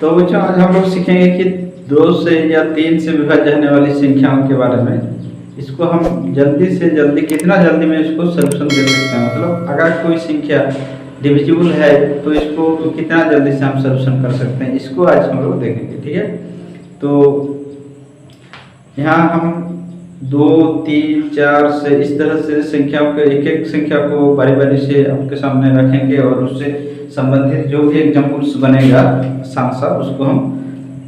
तो बच्चों आज हम लोग सीखेंगे कि 2 से या 3 से विभाज्य होने वाली संख्याओं के बारे में। इसको हम जल्दी से जल्दी कितना जल्दी में इसको सलूशन दे सकते हैं, मतलब अगर कोई संख्या डिविजिबल है तो इसको कितना जल्दी से हम सलूशन कर सकते हैं, इसको आज हम लोग देखेंगे। ठीक है, तो यहाँ हम 2, 3, 4 से इस तरह से संख्याओं के एक एक संख्या को बारी बारी से आपके सामने रखेंगे और उससे संबंधित जो भी एग्जाम्पल्स बनेगा साथ साथ उसको हम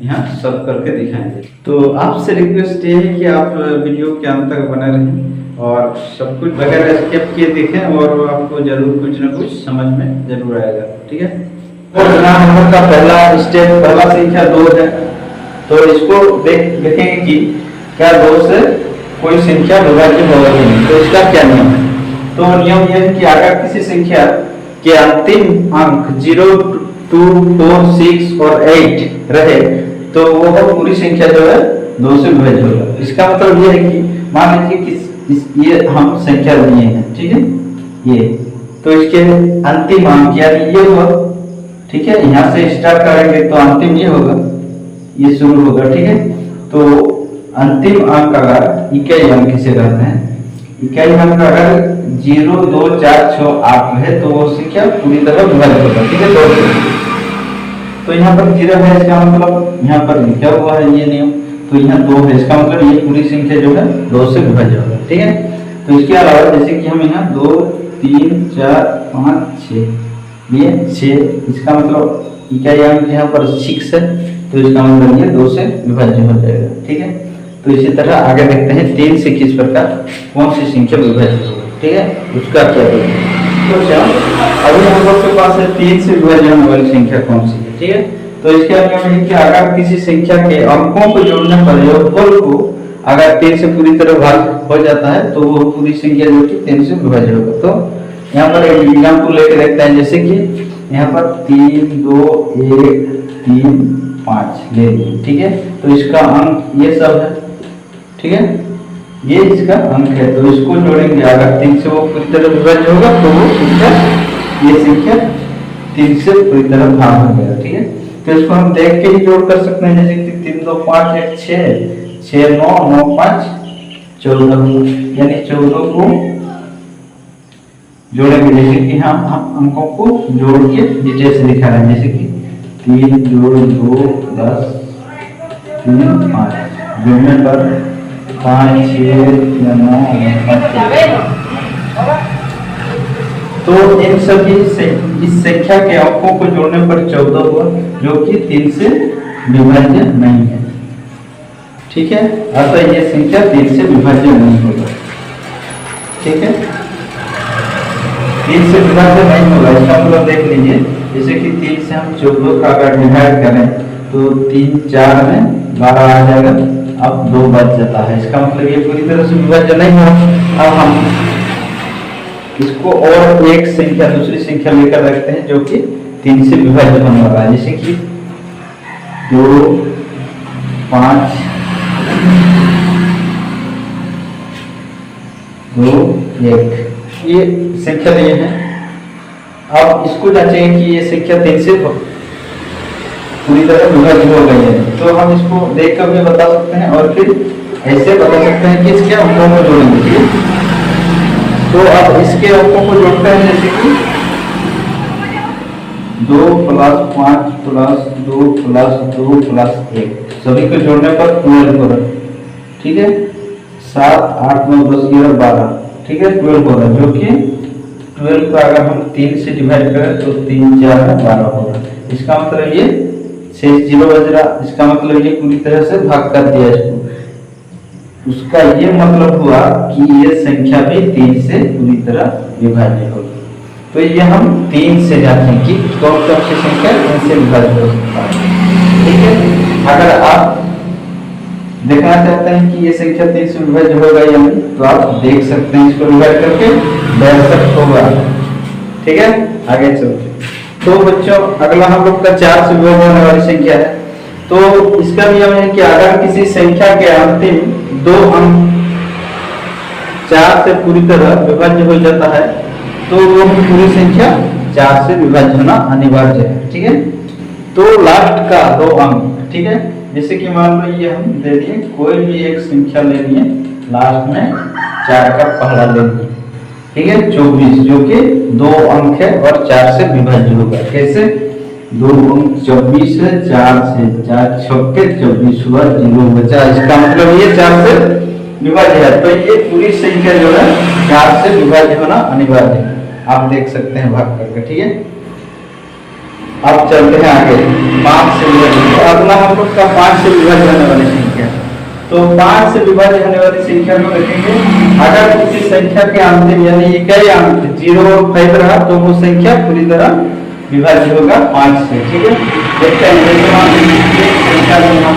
यहाँ सॉल्व करके दिखाएंगे। तो आपसे रिक्वेस्ट ये है कि आप वीडियो के अंत तक बने रहें और सब कुछ बगैर स्किप किए देखें और आपको जरूर कुछ ना कुछ समझ में जरूर आएगा। ठीक है, तो नंबर का पहला स्टेप, पहला संख्या 2 है, तो इसको देखेंगे कि क्या 2 से कोई संख्या विभाज्य होगा कि नहीं। तो इसका क्या नियम है? तो नियम यह है कि अगर किसी संख्या के अंतिम अंक 0, 2, 4, 6 और 8 रहे तो वो पूरी संख्या जो है 2 से विभाज्य होगा। इसका मतलब ये है कि मान लीजिए कि ये हम संख्या लिए हैं, ठीक है, ये तो इसके अंतिम अंक यानी ये होगा। ठीक है, यहाँ से स्टार्ट करेंगे तो अंतिम ये होगा, ये शुरू होगा। ठीक है, तो अंतिम अंक अगर इकाई अंक किसे कहते हैं, इकाई अंक अगर 0, 2, 4, 6, 8 है तो वो संख्या पूरी तरह विभाज्य होगा। ठीक है, तो यहाँ पर 0 है, इसका मतलब यहाँ पर लिखा हुआ है ये नियम, तो यहाँ 2 है, इसका मतलब ये पूरी संख्या जो है 2 से विभाज्य होगा। ठीक है, तो इसके अलावा जैसे कि हम यहाँ 2, 3, 4, 5, 6 ये 6, इसका मतलब इकाई अंक यहाँ पर 6 है तो इसका मतलब ये 2 से विभाज्य हो जाएगा। ठीक है, तो इसी तरह आगे देखते हैं 3 से किस प्रकार कौन सी संख्या विभाज्य होगी। ठीक है, उसका क्या होगा। तो अभी हम लोग के पास है 3 से विभाज्य होने वाली संख्या कौन सी है। ठीक है, तो इसके नियम है कि अगर किसी संख्या के अंकों को जोड़ने पर योगफल को अगर 3 से पूरी तरह भाग हो जाता है तो वो पूरी संख्या जो कि 3 से विभाज्य होगा। तो यहाँ पर एक एग्जाम्पल लेके देखते हैं, जैसे कि यहाँ पर 3, 2, 1, 3, 5 ले लिए। ठीक है, तो इसका अंक ये सब है। ठीक है, ये इसका अंक है, तो इसको जोड़ेंगे अगर 3 से वो पूरी तरह विभाज्य होगा तो वो संख्या ये संख्या 3 से पूरी तरह भाग हो गया। ठीक है, तो इसको हम देख के ही जोड़ कर सकते हैं, जैसे कि 3, 2, 5, 1, 6, 6, 9, 9, 5, 14, यानी 14 को जोड़ेंगे। जैसे कि हम अंकों को जोड़ के डिटेल से दिखा रहे हैं, जैसे कि 3 जोड़ 2 10, 3 5 जोड़ने पर 5, 6, 9, 5। तो इन सभी से इस संख्या के अंकों को जोड़ने पर 14 हुआ जो कि 3 से विभाज्य नहीं है। ठीक है, अतः ये संख्या 3 से विभाज्य नहीं होगा। ठीक है, 3 से विभाज्य नहीं होगा, इसका मतलब देख लीजिए, जैसे कि 3 से हम 14 का अगर डिवाइड करें तो 3, 4 में 12 आ जाएगा, अब 2 बच जाता है, इसका मतलब ये पूरी तरह से विभाज्य नहीं होगा। अब हम इसको और एक संख्या दूसरी संख्या लेकर रखते हैं जो कि 3 से विभाज्य होने वाला है, जैसे कि 2, 5, 2, 1 ये संख्या लिए हैं। अब इसको जांचेंगे कि ये संख्या 3 से पूरी तरह विभाज्य हो गई है, तो हम इसको देख कर भी बता सकते हैं और फिर ऐसे बता सकते हैं कि इसके अंकों को जोड़ेंगे। तो अब इसके अंकों को जोड़ते हैं, जैसे कि 2 + 5 + 2 + 2 + 1 सभी को जोड़ने पर 12 होगा। ठीक है, 7, 8, 9, 10, 11, 12। ठीक है, 12 होगा, जो कि 12 को अगर हम 3 से डिवाइड करें तो 3, 4 में 12 होगा। इसका मतलब ये 6 0 बज रहा, इसका मतलब ये पूरी तरह से भाग कर दिया इसको। उसका ये मतलब हुआ कि ये संख्या भी 3 से पूरी तरह विभाज्य होगी। तो ये हम 3 से जांचें कि कौन कौन सी संख्या 3 से विभाज्य हो सकता है। ठीक है, अगर आप देखना चाहते हैं कि ये संख्या 3 से विभाज्य होगा या नहीं तो आप देख सकते हैं, इसको डिवाइड करके बेशक होगा। ठीक है, आगे चलते। तो बच्चों अगला हम लोग का 4 से विभाज्य होने वाली संख्या है। तो इसका नियम है कि अगर किसी संख्या के अंतिम 2 अंक 4 से पूरी तरह विभाज्य हो जाता है तो वो पूरी संख्या 4 से विभाज्य होना अनिवार्य है। ठीक है, तो लास्ट का 2 अंक, ठीक है। जैसे कि मान लो ये हम दे दिए, कोई भी एक संख्या ले लिए, लास्ट में 4 का पहला ले लिए, ठीक है, 24, जो कि 2 अंक है और 4 से विभाज्य होगा। कैसे? 2 अंक 24 है, 4 से 4 छक्के 24 हुआ, 0 बचा। इसका मतलब ये 4 से विभाज्य है, तो ये पूरी संख्या जो है 4 से विभाज्य होना अनिवार्य है। आप देख सकते हैं भाग करके, ठीक है। अब चलते हैं आगे 5 से विभाज्य। अगला हम लोग का 5 से विभाज्य होने वाली संख्या, तो 5 से विभाज्य होने वाली संख्या को देखेंगे। अगर किसी संख्या के अंतिम यानी इकाई अंक 0 और 5 रहा तो वो संख्या पूरी तरह विभाज्य होगा 5 से, ठीक है। देखते हैं, जैसे मान लीजिए संख्या में हम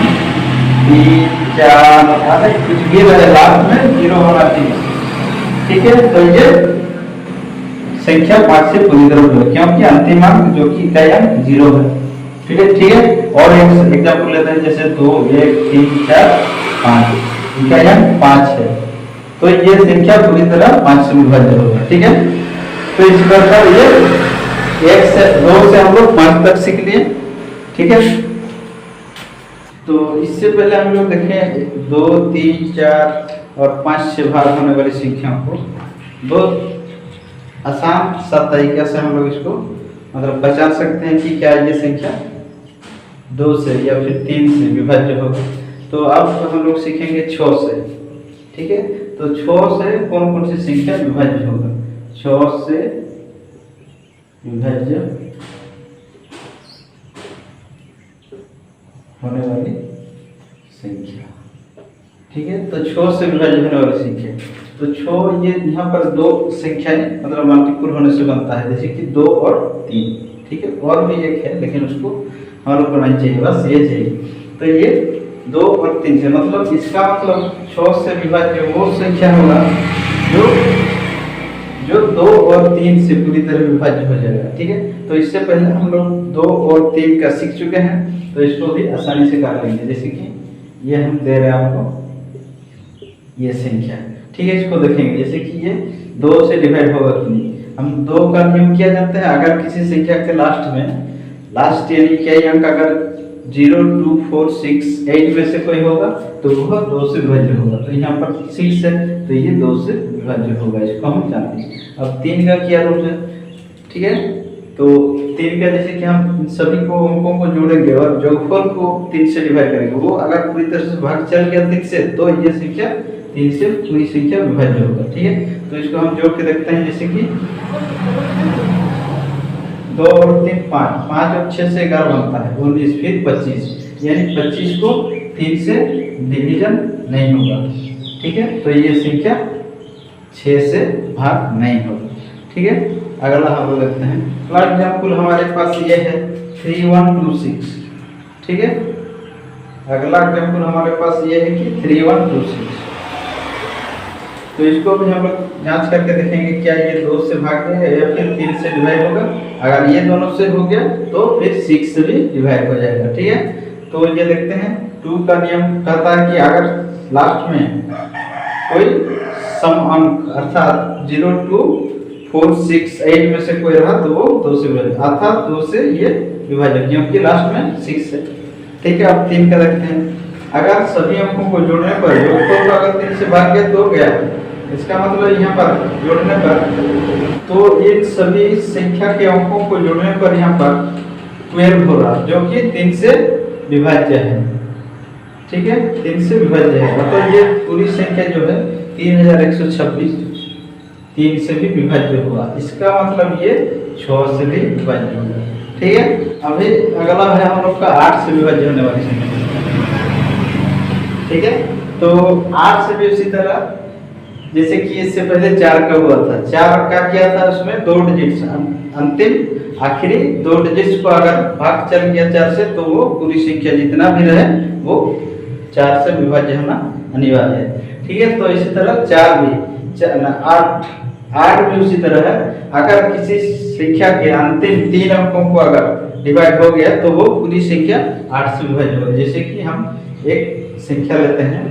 3 4 आदि कुछ भी रहे, लास्ट में 0 होना चाहिए, ठीक है। तो ये संख्या 5 से पूरी तरह विभाज्य, क्योंकि अंतिम अंक जो कि इकाई अंक 0 है, ठीक है, ठीक है। और एक एग्जांपल लेते हैं, जैसे 2 1 3 4 5, इकाई अंक 5 है, तो ये संख्या पूरी तरह 5 से विभाज्य होगा, ठीक है। तो इस प्रकार ये 1 से 2 से हम लोग 5 तक सीख लिए, ठीक है। तो इससे पहले हम लोग देखें 2 3 4 और 5 से भाग होने वाली संख्याओं को बहुत आसान सा तरीके से हम लोग इसको मतलब बचा सकते हैं कि क्या ये संख्या 2 से या फिर 3 से विभाज्य होगा। तो अब हम लोग सीखेंगे 6 से, ठीक है। तो 6 से कौन कौन सी संख्या विभाज्य होगा? 6 से विभाज्य होने वाली संख्या, ठीक है। तो 6 से विभाज्य होने वाली संख्या, तो 6 ये यहाँ पर 2 संख्याएं मतलब मल्टीपल होने से बनता है, जैसे कि 2 और 3, ठीक है। और भी एक है लेकिन उसको हम लोग को नहीं चाहिए, बस ये चाहिए। तो ये 2 और 3 से मतलब इसका मतलब 6 से विभाज्य वो संख्या होगा जो 2 और 3 से पूरी तरह विभाज्य हो जाएगा, ठीक है। तो इससे पहले हम लोग 2 और 3 का सीख चुके हैं, तो इसको भी आसानी से कर लेंगे। जैसे कि ये हम दे रहे हैं आपको ये संख्या, ठीक है। इसको देखेंगे, जैसे कि ये 2 से डिवाइड होगा कि नहीं। हम 2 का नियम किया जाता है, अगर किसी संख्या के लास्ट यानी क्या अंक अगर 0 2 4 6 8 में से कोई होगा तो वह 2 से विभाज्य होगा। तो यहाँ पर 6 है तो ये 2 से विभाज्य होगा, इसको हम जानते हैं। अब 3 का क्या रूप है, ठीक है। तो 3 का जैसे कि हम सभी को अंकों को जोड़ेंगे और जोगफल को 3 से डिवाइड करेंगे, वो अगर पूरी तरह से भाग चल गया 3 से तो ये संख्या 3 से पूरी संख्या विभाज्य होगा, ठीक है। तो इसको हम जोड़ के देखते हैं, जैसे कि 2 और 3 5, 5 और 6 से 11 बनता है 19, फिर 25, यानी 25 को 3 से डिवीजन नहीं होगा, ठीक है। तो ये संख्या 6 से भाग नहीं होगा, ठीक है। अगला हम लोग देखते हैं, फॉर एग्जांपल हमारे पास ये है 3126, ठीक है। अगला एग्जांपल हमारे पास ये है कि 3126, तो इसको भी हम लोग जांच करके देखेंगे क्या ये 2 से भाग गया या फिर 3 से डिवाइड होगा। अगर ये दोनों से हो गया तो फिर 6 से भी डिवाइड हो जाएगा, ठीक है। तो ये देखते हैं 2 का नियम कहता है कि अगर लास्ट में कोई सम अंक अर्थात 0 2 4 6 8 में से कोई रहा तो वो 2 से विभाज्य, अर्थात 2 से ये विभाज्य, क्योंकि लास्ट में 6 है, ठीक है। अब 3 का देखते हैं, अगर सभी अंकों को जोड़ने पर योगफल का अगर 3 से भाग गया तो गया, इसका मतलब यहाँ पर जोड़ने पर तो इन सभी संख्या के अंकों को जोड़ने पर यहाँ पर 12 हो रहा जो कि 3 से विभाज्य है, ठीक है। 3 से विभाज्य है मतलब ये पूरी संख्या जो है 3126 3 से भी विभाज्य होगा, इसका मतलब ये 6 से भी विभाज्य होगा, ठीक है। अभी अगला है हम लोग का 8 से विभाज्य होने वाली संख्या, ठीक है। तो 8 से भी उसी तरह जैसे कि इससे पहले 4 का हुआ था, 4 का क्या था, उसमें 2 डिजिट्स अंतिम आखिरी 2 डिजिट्स को अगर भाग चल गया 4 से तो वो पूरी संख्या जितना भी रहे वो 4 से विभाज्य होना अनिवार्य है, ठीक है। तो इसी तरह 4 भी 8 भी उसी तरह है, अगर किसी संख्या के अंतिम 3 अंकों को अगर डिवाइड हो गया तो वो पूरी संख्या 8 से विभाज्य होगी। जैसे कि हम एक संख्या लेते हैं,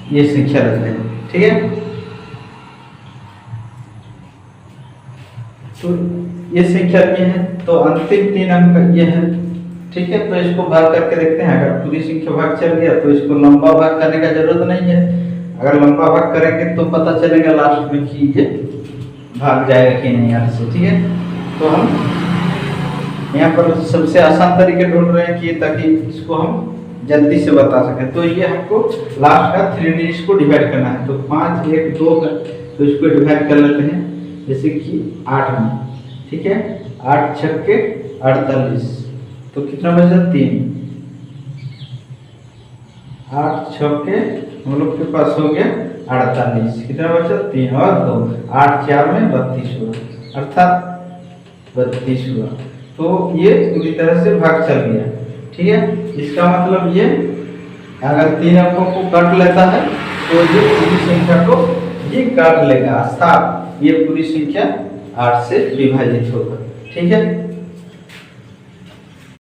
ये संख्या लेते हैं, ठीक है। तो ये संख्या ये है, तो अंतिम 3 अंक ये है। ठीक है, तो इसको भाग करके देखते हैं। अगर पूरी संख्या भाग चल गया तो इसको लंबा भाग करने का जरूरत नहीं है। अगर लंबा भाग करेंगे तो पता चलेगा लास्ट में कि ये भाग जाएगा कि नहीं यहाँ से। ठीक है, तो हम यहाँ पर सबसे आसान तरीके ढूंढ रहे हैं कि ताकि इसको हम जल्दी से बता सकें। तो ये हमको लास्ट का 3 डिजिट को डिवाइड करना है। तो 5 1 2 का, तो इसको डिवाइड कर लेते हैं जैसे कि 8 में। ठीक है, 8 छक्के 48, तो कितना बचा 3। 8 छक्के हम लोग के पास हो गया 48, कितना बचा 3 और 2, 8 4 में 32 हुआ, अर्थात 32 हुआ। तो ये पूरी तरह से भाग चल गया। ठीक है, इसका मतलब ये अगर 3 अंकों को काट लेता है तो ये पूरी संख्या को ये काट लेगा, अर्थात ये पूरी संख्या 8 से विभाजित होगा। ठीक है।